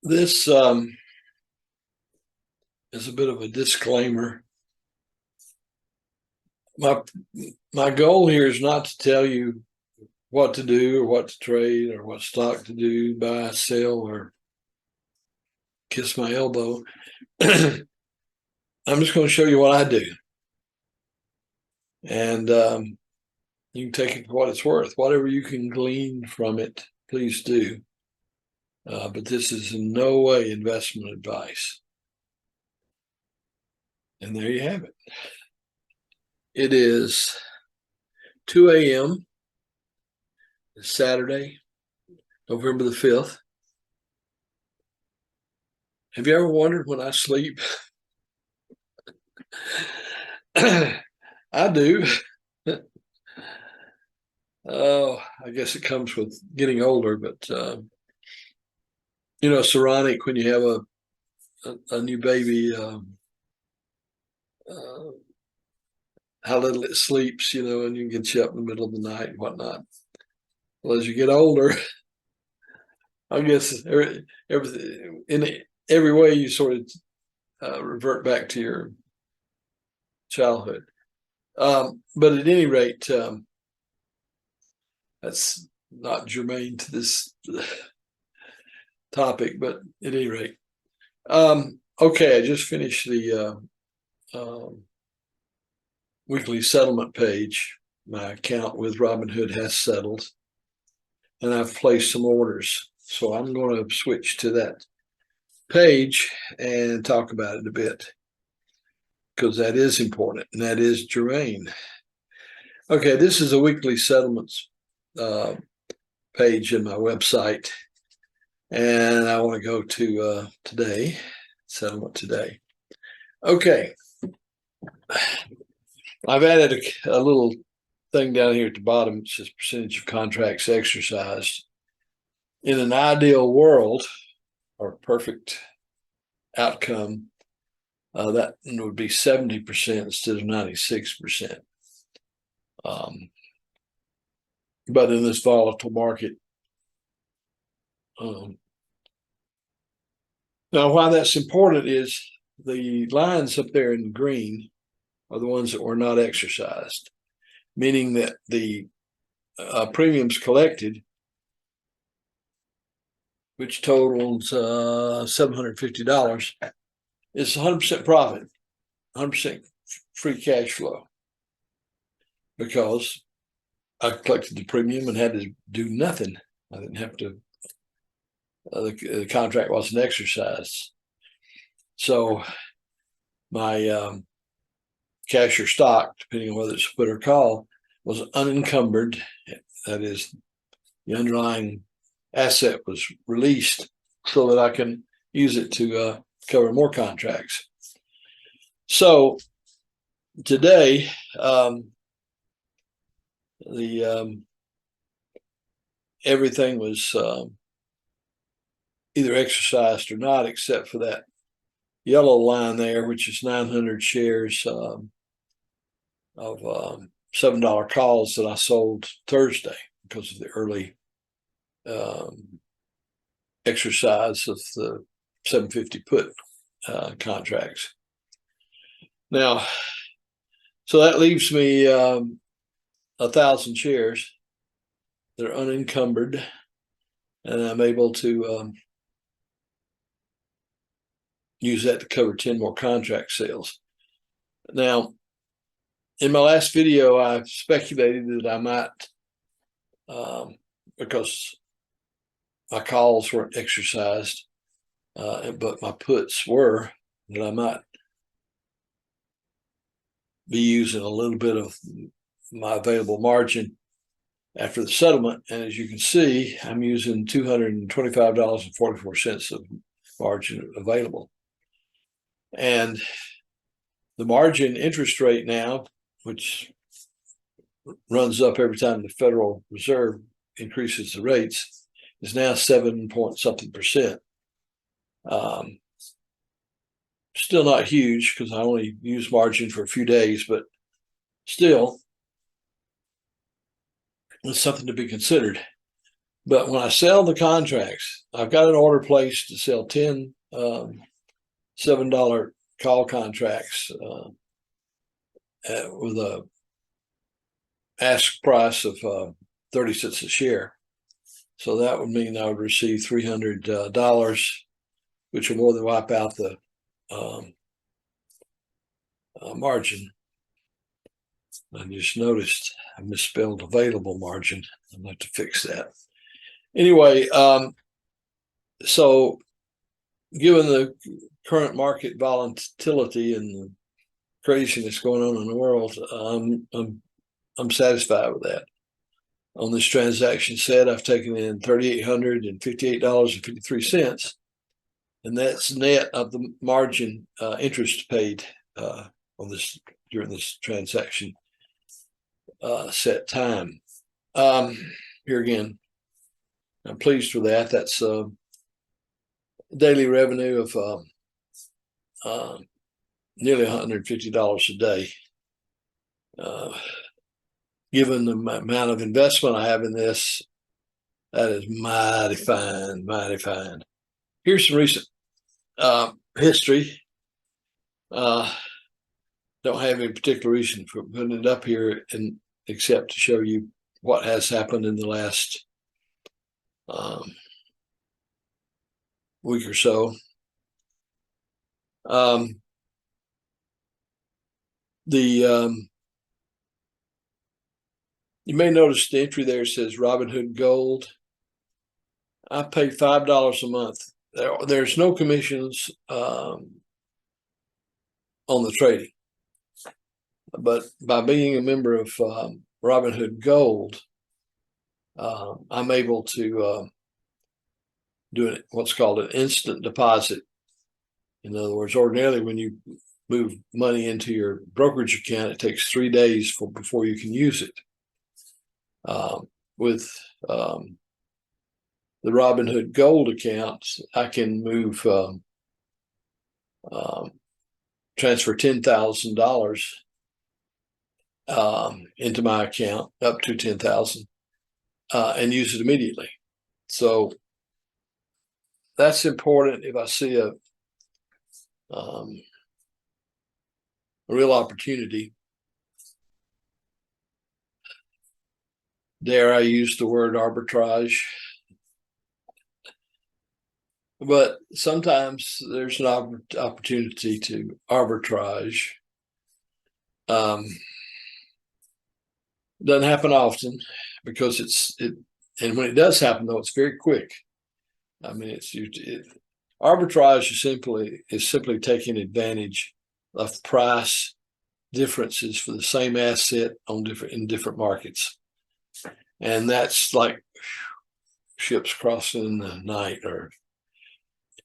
This is a bit of a disclaimer. My goal here is not to tell you what to do or what to trade or what stock to do, buy, sell, or kiss my elbow. I'm just going to show you what I do. And you can take it for what it's worth. Whatever you can glean from it, please do. But this is in no way investment advice. And there you have it. It is 2 a.m. Saturday, November the 5th. Have you ever wondered when I sleep? I do. Oh, I guess it comes with getting older, but it's ironic when you have a new baby, how little it sleeps, and you can get you up in the middle of the night and whatnot. Well, as you get older, I guess in every way you sort of revert back to your childhood. But at any rate, that's not germane to this topic, but at any rate. Okay, I just finished the weekly settlement page. My account with Robinhood has settled, and I've placed some orders. So I'm going to switch to that page and talk about it a bit, because that is important and that is germane. Okay, this is a weekly settlements page in my website, and I want to go to today, settlement today. Okay, I've added a little thing down here at the bottom. It says percentage of contracts exercised. In an ideal world or perfect outcome, that would be 70% instead of 96%. But in this volatile market, now why that's important is the lines up there in green are the ones that were not exercised, meaning that the premiums collected, which totals $750, is 100% profit, 100% free cash flow, because I collected the premium and had to do nothing. I didn't have to, the contract wasn't exercised. So my cash or stock, depending on whether it's put or call, was unencumbered. That is, the underlying asset was released so that I can use it to cover more contracts. So today, everything was either exercised or not, except for that yellow line there, which is 900 shares of $7 calls that I sold Thursday because of the early exercise of the 750 put contracts. Now, so that leaves me 1,000 shares that are unencumbered, and I'm able to use that to cover 10 more contract sales. Now, in my last video, I speculated that I might, because my calls weren't exercised, but my puts were, that I might be using a little bit of my available margin after the settlement. And as you can see, I'm using $225.44 of margin available. And the margin interest rate now, which runs up every time the Federal Reserve increases the rates, is now 7-point-something%. Still not huge, because I only use margin for a few days, but still, it's something to be considered. But when I sell the contracts, I've got an order placed to sell 10 $7 call contracts with a ask price of 30 cents a share. So that would mean I would receive $300, which will more than wipe out the margin. I just noticed I misspelled available margin. I'd like to fix that. Anyway, so given the current market volatility and the craziness going on in the world, I'm satisfied with that. On this transaction set, I've taken in $3,858.53, and that's net of the margin interest paid on this during this transaction set time. Here again, I'm pleased with that. That's daily revenue of nearly $150 a day. Given the amount of investment I have in this, that is mighty fine, mighty fine. Here's some recent history. Don't have any particular reason for putting it up here, except to show you what has happened in the last week or so. You may notice the entry there says Robinhood Gold. I pay $5 a month. There's no commissions on the trading, but by being a member of Robinhood Gold, I'm able to do what's called an instant deposit. In other words, ordinarily when you move money into your brokerage account, it takes 3 days before you can use it. With the Robinhood Gold account, I can move transfer $10,000 into my account, up to $10,000, and use it immediately. So that's important. If I see a real opportunity, dare I use the word arbitrage, but sometimes there's an opportunity to arbitrage. Doesn't happen often, because and when it does happen, though, it's very quick. I mean, arbitrage is simply taking advantage of price differences for the same asset in different markets, and that's like ships crossing in the night. Or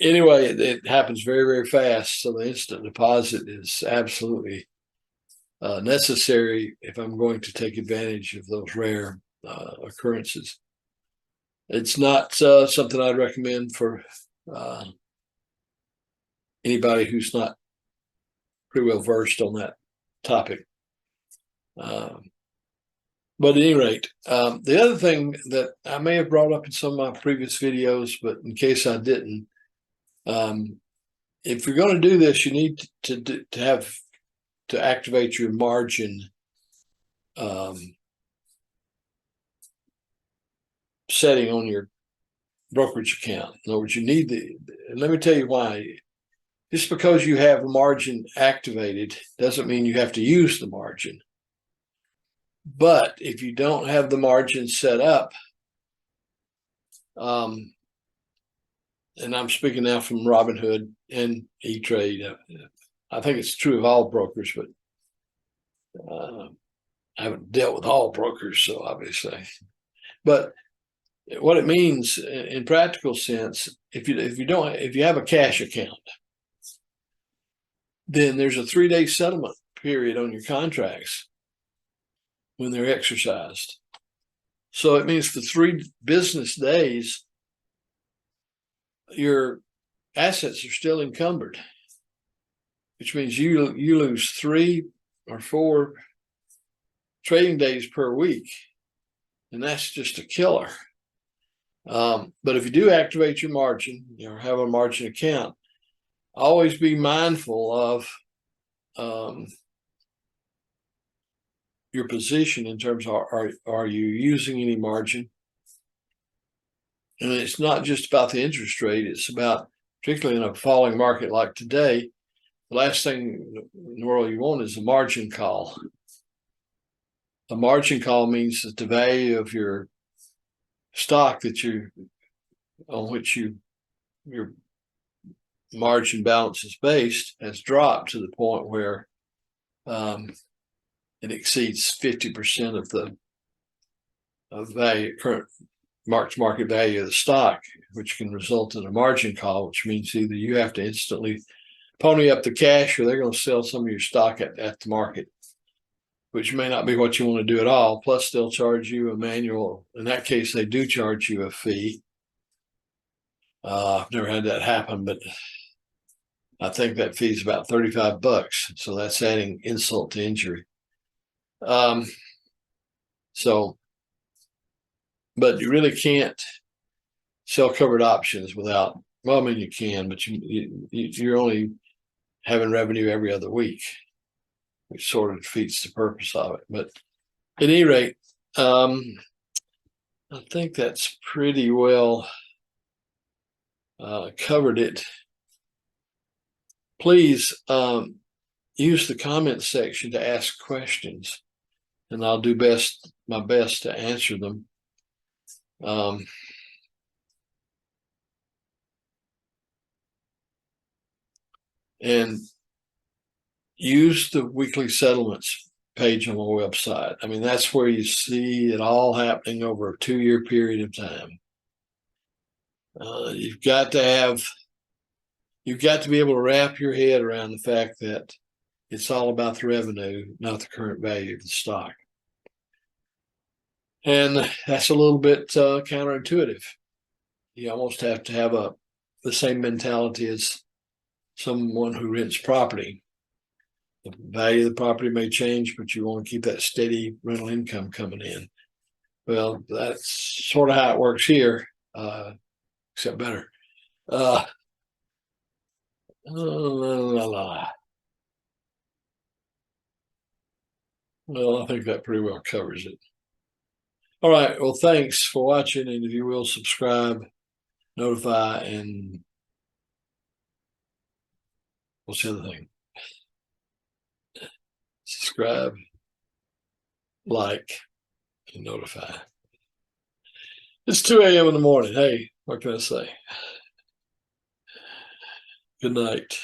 anyway, it happens very, very fast. So the instant deposit is absolutely necessary if I'm going to take advantage of those rare occurrences. It's not something I'd recommend for anybody who's not pretty well versed on that topic. But at any rate, the other thing that I may have brought up in some of my previous videos, but in case I didn't, if you're going to do this, you need to activate your margin setting on your brokerage account. In other words, you need let me tell you why. Just because you have a margin activated doesn't mean you have to use the margin. But if you don't have the margin set up, and I'm speaking now from Robinhood and E-Trade, I think it's true of all brokers, but I haven't dealt with all brokers, so obviously. But what it means in practical sense, if you have a cash account, then there's a 3-day settlement period on your contracts when they're exercised. So it means for 3 business days, your assets are still encumbered, which means you lose 3 or 4 trading days per week, and that's just a killer. But if you do activate your margin, have a margin account, always be mindful of your position in terms of are you using any margin? And it's not just about the interest rate, it's about, particularly in a falling market like today, the last thing in the world you want is a margin call. A margin call means that the value of your stock on which your margin balance is based has dropped to the point where it exceeds 50% of the current market value of the stock, which can result in a margin call, which means either you have to instantly pony up the cash or they're going to sell some of your stock at the market, which may not be what you want to do at all. Plus, they'll charge you a manual. In that case, they do charge you a fee. I've never had that happen, but I think that fee is about $35. So that's adding insult to injury. But you really can't sell covered options without, well, I mean, you can, but you're only having revenue every other week, which sort of defeats the purpose of it. But at any rate, I think that's pretty well covered it. Please use the comment section to ask questions, and I'll do my best to answer them. And use the weekly settlements page on my website. I mean, that's where you see it all happening over a 2-year period of time. You've got to be able to wrap your head around the fact that it's all about the revenue, not the current value of the stock. And that's a little bit counterintuitive. You almost have to have the same mentality as someone who rents property. The value of the property may change, but you want to keep that steady rental income coming in. Well, that's sort of how it works here, except better. Well, I think that pretty well covers it. All right. Well, thanks for watching. And if you will, subscribe, notify, and what's the other thing? Subscribe, like, and notify. It's 2 a.m. in the morning. Hey, what can I say? Good night.